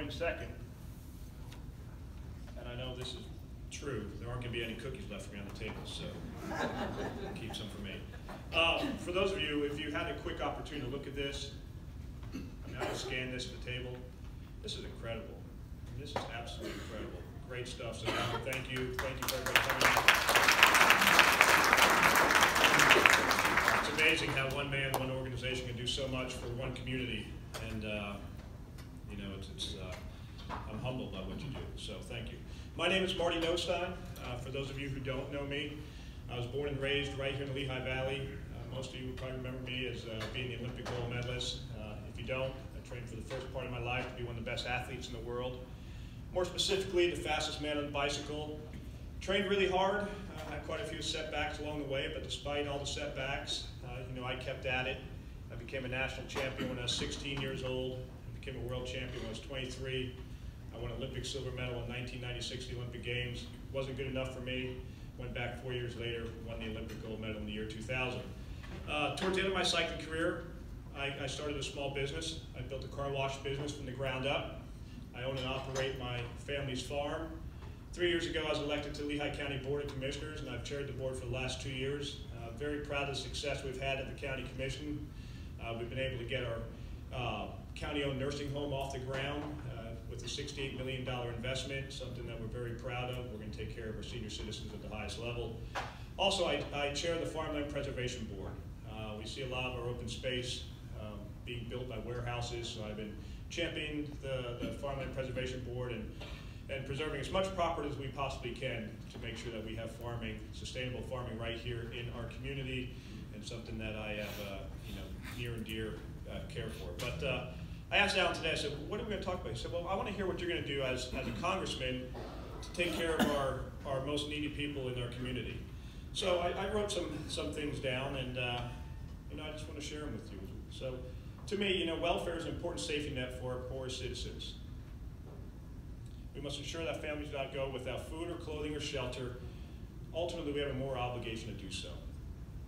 going second, and I know this is true, there aren't going to be any cookies left for me on the table, so keep some for me. For those of you, if you had a quick opportunity to look at this, I mean, I just scanned this at the table. This is incredible. I mean, this is absolutely incredible. Great stuff. So, Alan, thank you. Thank you for everybody coming out. It's amazing how one man, one organization can do so much for one community, and you know, I'm humbled by what you do. So, thank you. My name is Marty Nothstein. For those of you who don't know me, I was born and raised right here in the Lehigh Valley. Most of you will probably remember me as being the Olympic gold medalist. If you don't, I trained for the first part of my life to be one of the best athletes in the world. More specifically, the fastest man on the bicycle. Trained really hard, had quite a few setbacks along the way, but despite all the setbacks, you know, I kept at it. I became a national champion when I was 16 years old. I became a world champion when I was 23. I won an Olympic silver medal in 1996 at the Olympic Games. Wasn't good enough for me. Went back 4 years later, won the Olympic gold medal in the year 2000. Towards the end of my cycling career, I started a small business. I built a car wash business from the ground up. I own and operate my family's farm. 3 years ago, I was elected to the Lehigh County Board of Commissioners, and I've chaired the board for the last 2 years. Very proud of the success we've had at the county commission. We've been able to get our county-owned nursing home off the ground with a $68 million investment, something that we're very proud of. We're going to take care of our senior citizens at the highest level. Also, I chair the Farmland Preservation Board. We see a lot of our open space being built by warehouses, so I've been championing the Farmland Preservation Board and preserving as much property as we possibly can to make sure that we have farming, sustainable farming right here in our community, and something that I have you know, near and dear care for. But I asked Alan today, I said, what are we going to talk about? He said, well, I want to hear what you're going to do as a congressman to take care of our most needy people in our community. So I wrote some things down, and you know, I just want to share them with you. So to me, you know, welfare is an important safety net for our poorest citizens. We must ensure that families do not go without food or clothing or shelter. Ultimately, we have a moral obligation to do so.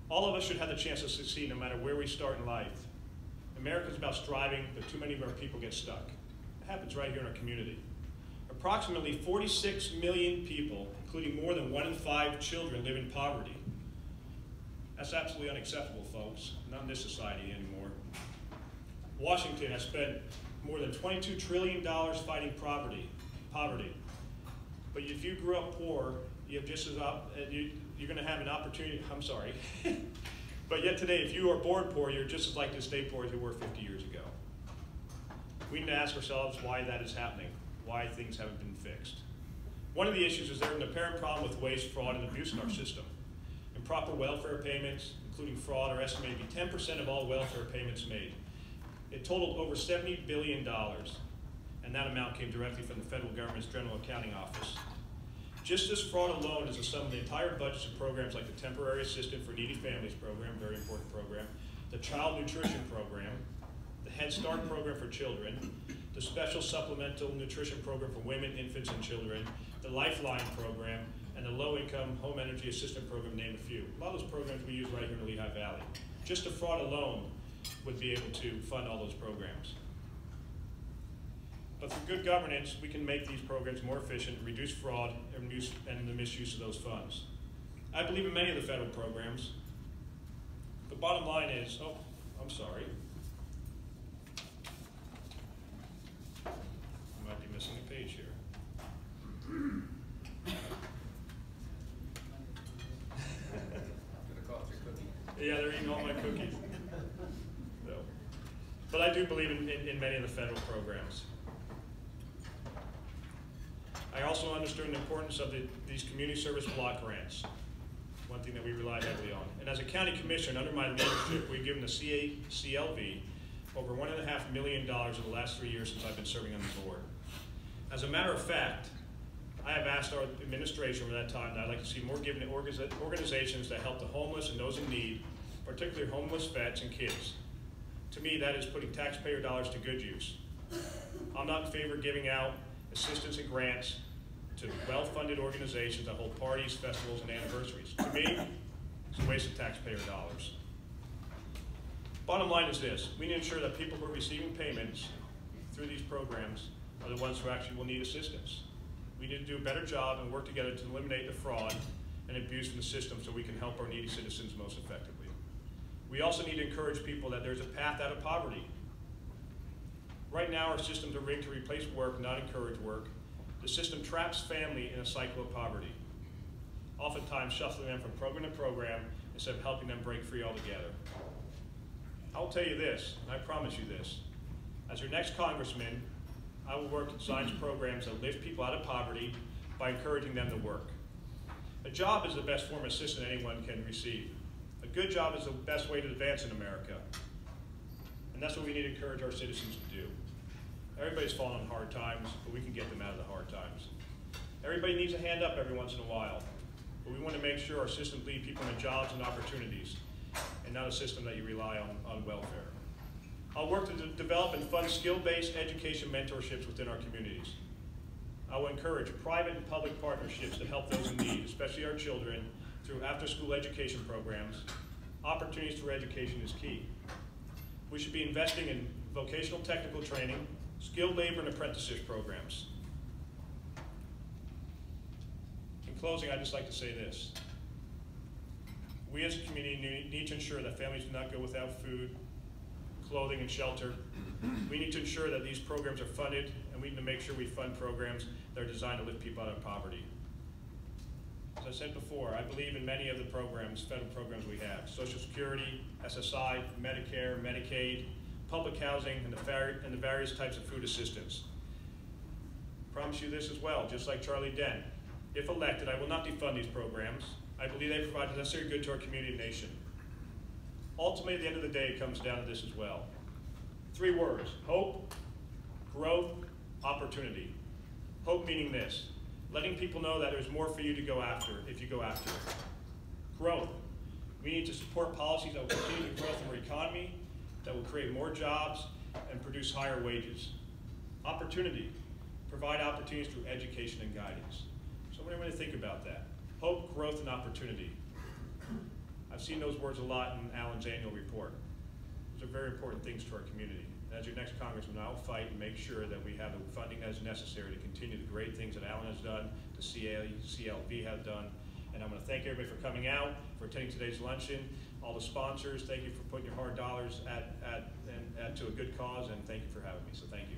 All of us should have the chance to succeed no matter where we start in life. America is about striving, but too many of our people get stuck. It happens right here in our community. Approximately 46 million people, including more than 1 in 5 children, live in poverty. That's absolutely unacceptable, folks. Not in this society anymore. Washington has spent more than $22 trillion fighting poverty. But if you grew up poor, you have just as you're going to have an opportunity. I'm sorry. But yet today, if you are born poor, you're just as likely to stay poor as you were 50 years ago. We need to ask ourselves why that is happening, why things haven't been fixed. One of the issues is there's an apparent problem with waste, fraud, and abuse in our system. Improper welfare payments, including fraud, are estimated to be 10% of all welfare payments made. It totaled over $70 billion, and that amount came directly from the federal government's General Accounting Office. Just this fraud alone is the sum of the entire budgets of programs like the Temporary Assistance for Needy Families program, very important program, the Child Nutrition Program, the Head Start program for children, the Special Supplemental Nutrition Program for women, infants, and children, the Lifeline program, and the Low-Income Home Energy Assistance Program, to name a few. A lot of those programs we use right here in the Lehigh Valley. Just the fraud alone would be able to fund all those programs. But through good governance, we can make these programs more efficient, reduce fraud, and the misuse of those funds. I believe in many of the federal programs. The bottom line is, oh, I'm sorry. I might be missing a page here. Yeah, they're eating all my cookies. So, but I do believe in many of the federal programs. I also understand the importance of these community service block grants, one thing that we rely heavily on. And as a county commissioner, under my leadership, we've given the CACLV over $1.5 million over the last 3 years since I've been serving on the board. As a matter of fact, I have asked our administration over that time that I'd like to see more given to organizations that help the homeless and those in need, particularly homeless vets and kids. To me, that is putting taxpayer dollars to good use. I'm not in favor of giving out assistance and grants to well-funded organizations that hold parties, festivals, and anniversaries. To me, it's a waste of taxpayer dollars. Bottom line is this: we need to ensure that people who are receiving payments through these programs are the ones who actually will need assistance. We need to do a better job and work together to eliminate the fraud and abuse from the system so we can help our needy citizens most effectively. We also need to encourage people that there's a path out of poverty. Right now, our systems are rigged to replace work, not encourage work. The system traps family in a cycle of poverty, oftentimes shuffling them from program to program instead of helping them break free altogether. I will tell you this, and I promise you this. As your next congressman, I will work to design programs that lift people out of poverty by encouraging them to work. A job is the best form of assistance anyone can receive. A good job is the best way to advance in America. And that's what we need to encourage our citizens to do. Everybody's fallen on hard times, but we can get them out of the hard times. Everybody needs a hand up every once in a while, but we want to make sure our systems lead people into jobs and opportunities, and not a system that you rely on welfare. I'll work to develop and fund skill-based education mentorships within our communities. I will encourage private and public partnerships to help those in need, especially our children, through after-school education programs. Opportunities for education is key. We should be investing in vocational technical training, skilled labor and apprenticeship programs. In closing, I'd just like to say this. We as a community need to ensure that families do not go without food, clothing, and shelter. We need to ensure that these programs are funded, and we need to make sure we fund programs that are designed to lift people out of poverty. As I said before, I believe in many of the programs, federal programs we have: Social Security, SSI, Medicare, Medicaid, public housing, and the various types of food assistance. I promise you this as well, just like Charlie Dent. If elected, I will not defund these programs. I believe they provide the necessary good to our community and nation. Ultimately, at the end of the day, it comes down to this as well. 3 words: hope, growth, opportunity. Hope meaning this: letting people know that there's more for you to go after if you go after it. Growth. We need to support policies that will continue the growth of our economy, that will create more jobs and produce higher wages. Opportunity. Provide opportunities through education and guidance. So what do you think about that? Hope, growth, and opportunity. I've seen those words a lot in Alan's annual report. Those are very important things to our community. And as your next congressman, I will fight and make sure that we have the funding that is necessary to continue the great things that Alan has done, the CACLV has done. And I want to thank everybody for coming out, for attending today's luncheon. All the sponsors, thank you for putting your hard dollars to a good cause, and thank you for having me. So thank you.